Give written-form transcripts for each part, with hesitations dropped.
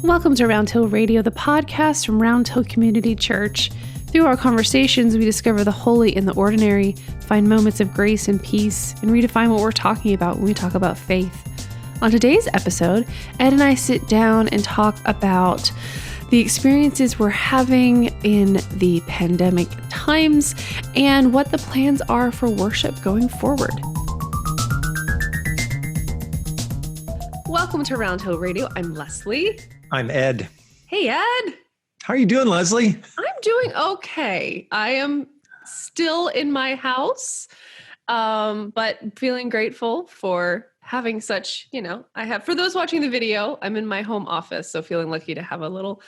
Welcome to Round Hill Radio, the podcast from Round Hill Community Church. Through our conversations, we discover the holy in the ordinary, find moments of grace and peace, and redefine what we're talking about when we talk about faith. On today's episode, Ed and I sit down and talk about the experiences we're having in the pandemic times and what the plans are for worship going forward. Welcome to Round Hill Radio. I'm Leslie. I'm Ed. Hey, Ed. How are you doing, Leslie? I'm doing okay. I am still in my house, but feeling grateful for having such, for those watching the video, I'm in my home office, so feeling lucky to have a little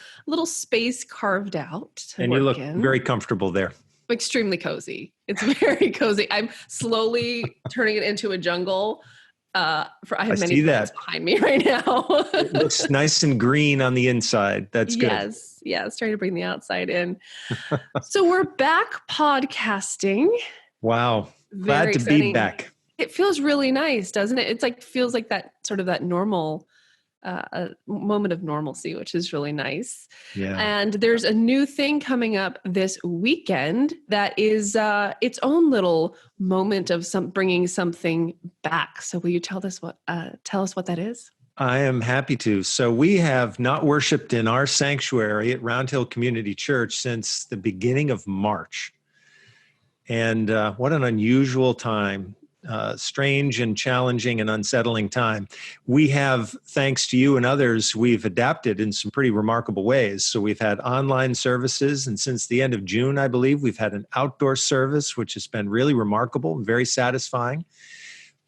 space carved out to and work you look in. very comfortable there. Extremely cozy. It's very cozy. I'm slowly turning it into a jungle. I have many plants behind me right now. It looks nice and green on the inside. That's good. Yes, starting to bring the outside in. So we're back podcasting. Wow. Glad to be back. It feels really nice, doesn't it? It's like feels like that sort of that normal a moment of normalcy, which is really nice. Yeah. And there's a new thing coming up this weekend that is its own little moment of bringing something back. So will you tell us what that is? I am happy to. So we have not worshiped in our sanctuary at Round Hill Community Church since the beginning of March. And what an unusual time. Strange and challenging and unsettling time. We have, thanks to you and others, we've adapted in some pretty remarkable ways. So we've had online services, and since the end of June, I believe, we've had an outdoor service, which has been really remarkable and very satisfying.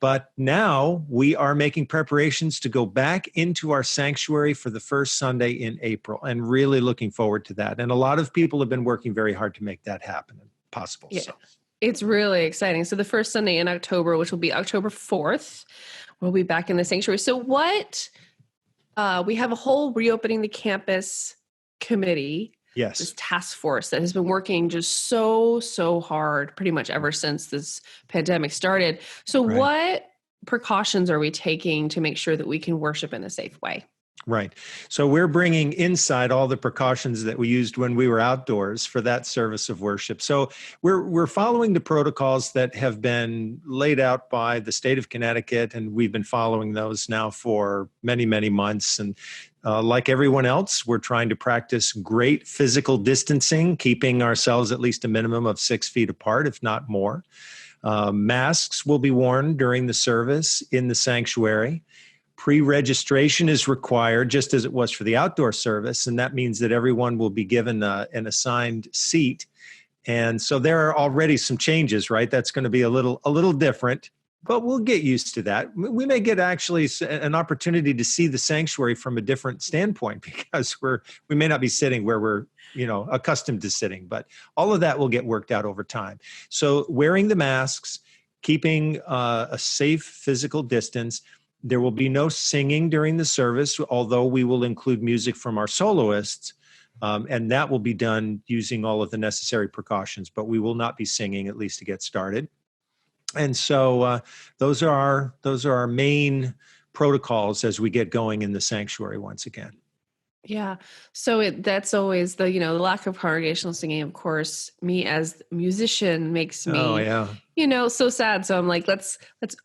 But now we are making preparations to go back into our sanctuary for the first Sunday in April, and really looking forward to that. And a lot of people have been working very hard to make that happen and possible. Yeah. So. It's really exciting. So the first Sunday in October, which will be October 4th, we'll be back in the sanctuary. So we have a whole reopening the campus committee. Yes. This task force that has been working just so hard pretty much ever since this pandemic started. So What precautions are we taking to make sure that we can worship in a safe way? Right. So we're bringing inside all the precautions that we used when we were outdoors for that service of worship. So we're following the protocols that have been laid out by the state of Connecticut, and we've been following those now for many, many months. And like everyone else, we're trying to practice great physical distancing, keeping ourselves at least a minimum of 6 feet apart, if not more. Masks will be worn during the service in the sanctuary. Pre-registration is required, just as it was for the outdoor service, and that means that everyone will be given an assigned seat. And so there are already some changes, right? That's going to be a little different, but we'll get used to that. We may get actually an opportunity to see the sanctuary from a different standpoint, because we may not be sitting where we're accustomed to sitting, but all of that will get worked out over time. So wearing the masks, keeping a safe physical distance. There will be no singing during the service, although we will include music from our soloists, and that will be done using all of the necessary precautions, but we will not be singing, at least to get started. And so those are our main protocols as we get going in the sanctuary once again. Yeah. So that's always the lack of congregational singing, of course, me as a musician makes me, so sad. So I'm like, let's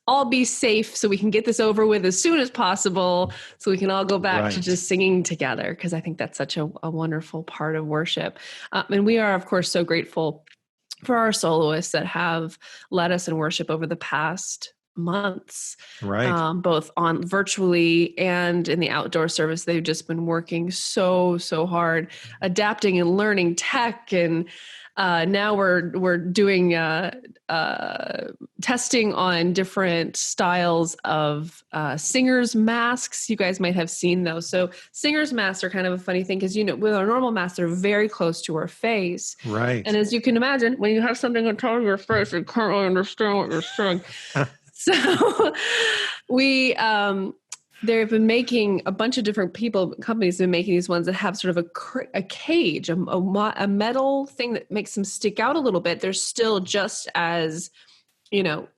all be safe so we can get this over with as soon as possible, so we can all go back to just singing together. Cause I think that's such a wonderful part of worship. And we are, of course, so grateful for our soloists that have led us in worship over the past months, both on virtually and in the outdoor service. They've just been working so hard, adapting and learning tech. And now we're doing testing on different styles of singers' masks. You guys might have seen those. So singers' masks are kind of a funny thing, because with our normal masks, they're very close to our face. Right. And as you can imagine, when you have something on top of your face, you can't really understand what you're saying. So they've been making a bunch of different companies have been making these ones that have sort of a cage, a metal thing that makes them stick out a little bit. They're still just as,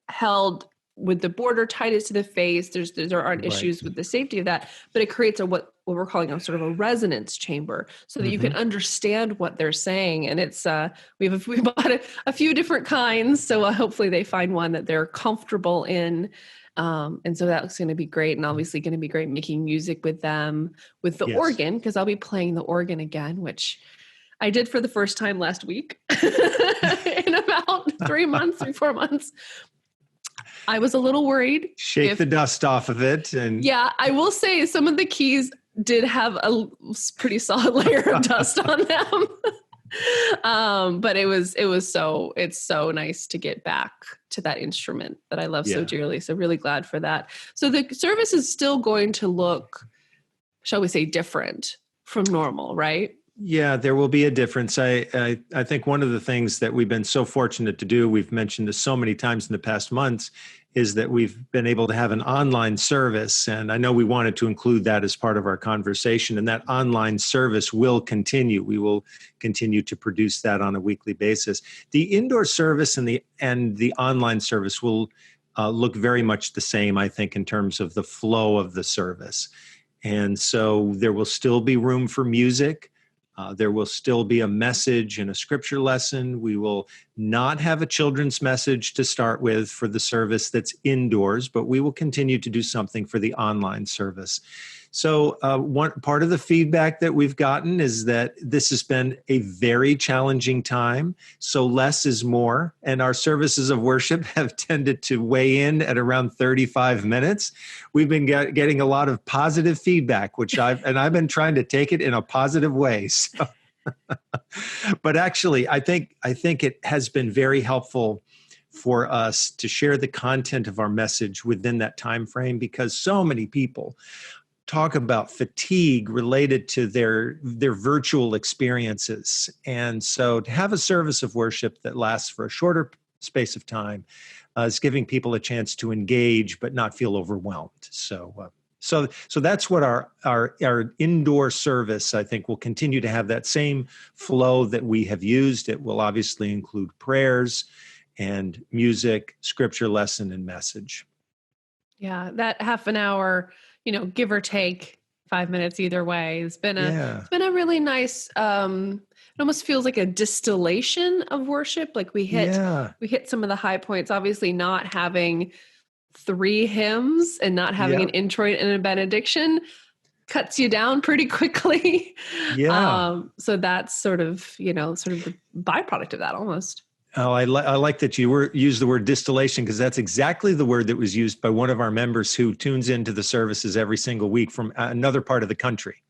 held with the border tied to the face, there aren't issues with the safety of that, but it creates what we're calling a sort of a resonance chamber so that you can understand what they're saying. And it's, we bought a few different kinds. So hopefully they find one that they're comfortable in. And so that's going to be great. And obviously going to be great making music with them, with the organ, because I'll be playing the organ again, which I did for the first time last week in about 3 months, 4 months. I was a little worried. Shake the dust off of it. And yeah, I will say some of the keys did have a pretty solid layer of dust on them. But it's so nice to get back to that instrument that I love so dearly. So really glad for that. So the service is still going to look, shall we say, different from normal, right? Yeah, there will be a difference. I think one of the things that we've been so fortunate to do, we've mentioned this so many times in the past months, is that we've been able to have an online service. And I know we wanted to include that as part of our conversation. And that online service will continue. We will continue to produce that on a weekly basis. The indoor service and the online service will look very much the same, I think, in terms of the flow of the service. And so there will still be room for music. There will still be a message and a scripture lesson. We will not have a children's message to start with for the service that's indoors, but we will continue to do something for the online service. So one part of the feedback that we've gotten is that this has been a very challenging time. So less is more. And our services of worship have tended to weigh in at around 35 minutes. We've been getting a lot of positive feedback, which I've been trying to take it in a positive way. So. But actually, I think it has been very helpful for us to share the content of our message within that time frame, because so many people talk about fatigue related to their virtual experiences. And so to have a service of worship that lasts for a shorter space of time is giving people a chance to engage but not feel overwhelmed. So that's what our indoor service, I think, will continue to have that same flow that we have used. It will obviously include prayers and music, scripture lesson, and message. Yeah, that half an hour, give or take 5 minutes either way. It's been a really nice, it almost feels like a distillation of worship. Like we hit some of the high points, obviously not having 3 hymns and not having an introit and a benediction cuts you down pretty quickly. Yeah. So that's sort of the byproduct of that almost. Oh, I like that you used the word distillation, because that's exactly the word that was used by one of our members who tunes into the services every single week from another part of the country.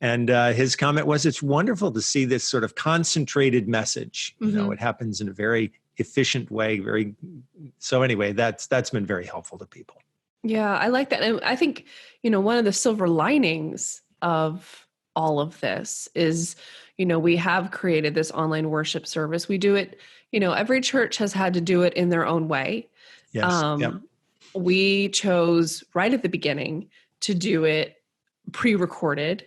And his comment was, it's wonderful to see this sort of concentrated message. It happens in a very efficient way. So anyway, that's been very helpful to people. Yeah, I like that. And I think, one of the silver linings of all of this is, we have created this online worship service. We do it, every church has had to do it in their own way. Yes. We chose right at the beginning to do it pre-recorded,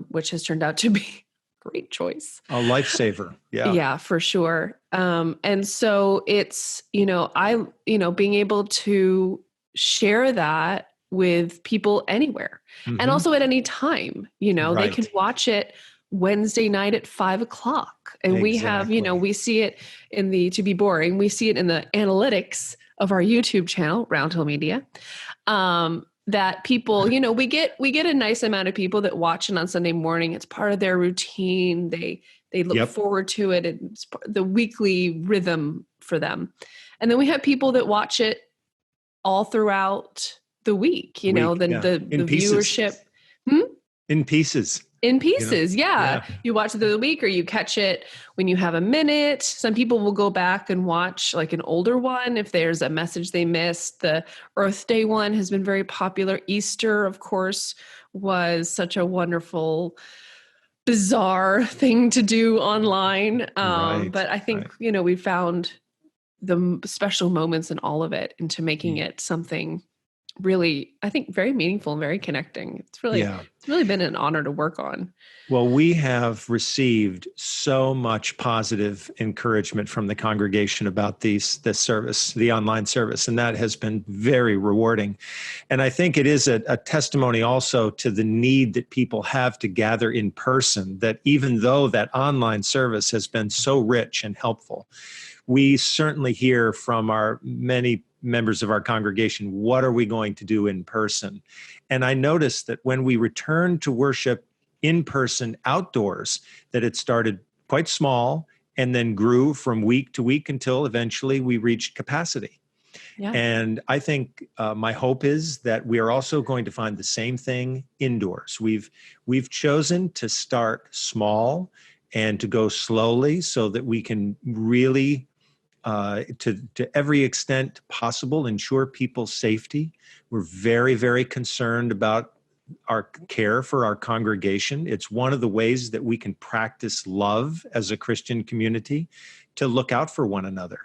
which has turned out to be a great choice. A lifesaver. Yeah. Yeah, for sure. And so it's, being able to share that with people anywhere and also at any time, they can watch it Wednesday night at 5:00. And we have, we see it to be boring, we see it in the analytics of our YouTube channel, Roundhill Media, that people, we get a nice amount of people that watch it on Sunday morning. It's part of their routine. They look forward to it. It's the weekly rhythm for them. And then we have people that watch it all throughout the week, the viewership. In pieces. In pieces, yeah. You watch it through the week, or you catch it when you have a minute. Some people will go back and watch like an older one if there's a message they missed. The Earth Day one has been very popular. Easter, of course, was such a wonderful, bizarre thing to do online. But I think, we found the special moments in all of it into making it something really, I think, very meaningful and very connecting. It's really been an honor to work on. Well, we have received so much positive encouragement from the congregation about this service, the online service, and that has been very rewarding. And I think it is a testimony also to the need that people have to gather in person, that even though that online service has been so rich and helpful, we certainly hear from our many members of our congregation, what are we going to do in person? And I noticed that when we returned to worship in person outdoors, that it started quite small and then grew from week to week until eventually we reached capacity. Yeah. And I think my hope is that we are also going to find the same thing indoors. We've chosen to start small and to go slowly so that we can really to every extent possible, ensure people's safety. We're very, very concerned about our care for our congregation. It's one of the ways that we can practice love as a Christian community, to look out for one another.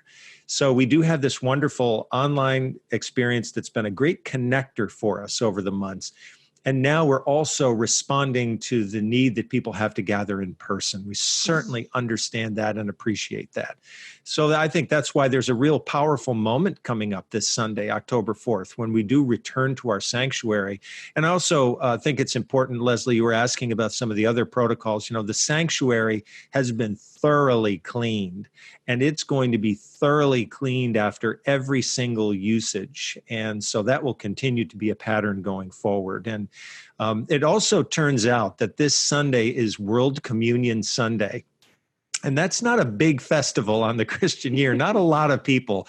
So we do have this wonderful online experience that's been a great connector for us over the months. And now we're also responding to the need that people have to gather in person. We certainly understand that and appreciate that. So I think that's why there's a real powerful moment coming up this Sunday, October 4th, when we do return to our sanctuary. And I also think it's important, Leslie, you were asking about some of the other protocols. You know, the sanctuary has been thoroughly cleaned, and it's going to be thoroughly cleaned after every single usage. And so that will continue to be a pattern going forward. And it also turns out that this Sunday is World Communion Sunday. And that's not a big festival on the Christian year. Not a lot of people,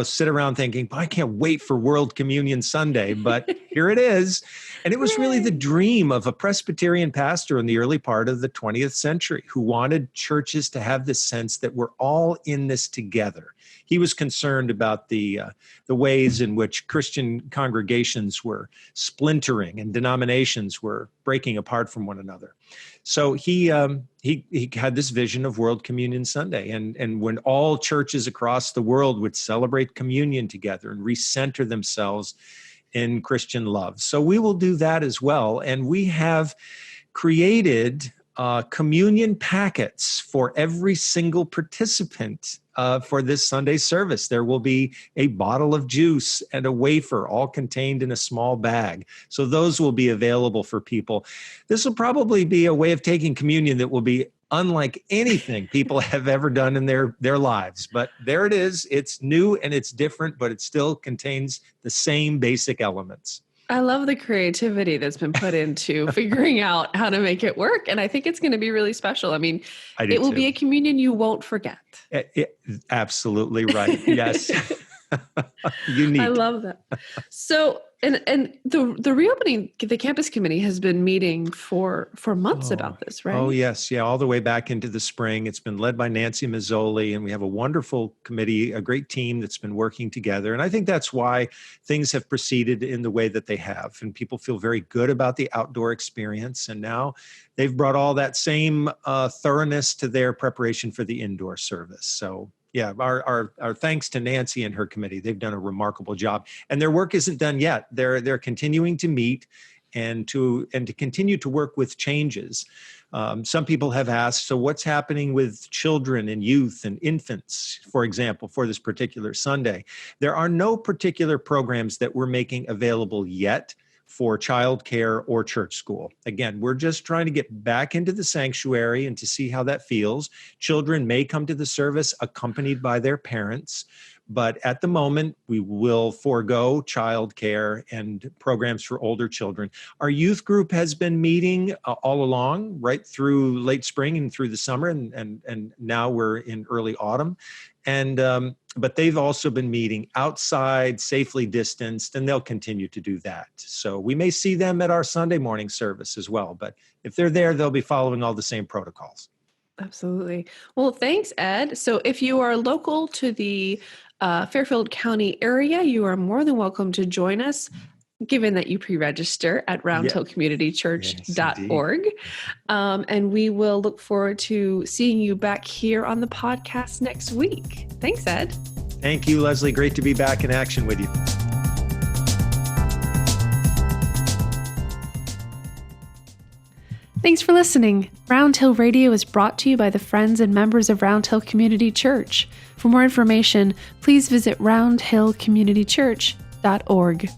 sit around thinking, I can't wait for World Communion Sunday, but here it is. And it was really the dream of a Presbyterian pastor in the early part of the 20th century who wanted churches to have this sense that we're all in this together. He was concerned about the ways in which Christian congregations were splintering and denominations were breaking apart from one another. So he had this vision of World Communion Sunday, and when all churches across the world would celebrate communion together and recenter themselves in Christian love. So we will do that as well, and we have created communion packets for every single participant for this Sunday service. There will be a bottle of juice and a wafer, all contained in a small bag. So those will be available for people. This will probably be a way of taking communion that will be unlike anything people have ever done in their lives. But there it is. It's new and it's different, but it still contains the same basic elements. I love the creativity that's been put into figuring out how to make it work. And I think it's going to be really special. I mean, it will be a communion you won't forget. Absolutely right. Yes. Unique. I love that. So, and the reopening, the campus committee has been meeting for months about this, right? Oh, yes. Yeah. All the way back into the spring. It's been led by Nancy Mazzoli, and we have a wonderful committee, a great team that's been working together. And I think that's why things have proceeded in the way that they have. And people feel very good about the outdoor experience. And now they've brought all that same thoroughness to their preparation for the indoor service. So yeah, our thanks to Nancy and her committee. They've done a remarkable job, and their work isn't done yet. They're continuing to meet and to continue to work with changes. Some people have asked, so what's happening with children and youth and infants, for example, for this particular Sunday? There are no particular programs that we're making available yet for childcare or church school. Again, we're just trying to get back into the sanctuary and to see how that feels. Children may come to the service accompanied by their parents, but at the moment, we will forego childcare and programs for older children. Our youth group has been meeting all along, right through late spring and through the summer, and now we're in early autumn. But they've also been meeting outside, safely distanced, and they'll continue to do that. So we may see them at our Sunday morning service as well. But if they're there, they'll be following all the same protocols. Absolutely. Well, thanks, Ed. So if you are local to the Fairfield County area, you are more than welcome to join us, given that you pre-register at roundhillcommunitychurch.org. And we will look forward to seeing you back here on the podcast next week. Thanks, Ed. Thank you, Leslie. Great to be back in action with you. Thanks for listening. Round Hill Radio is brought to you by the friends and members of Round Hill Community Church. For more information, please visit roundhillcommunitychurch.org.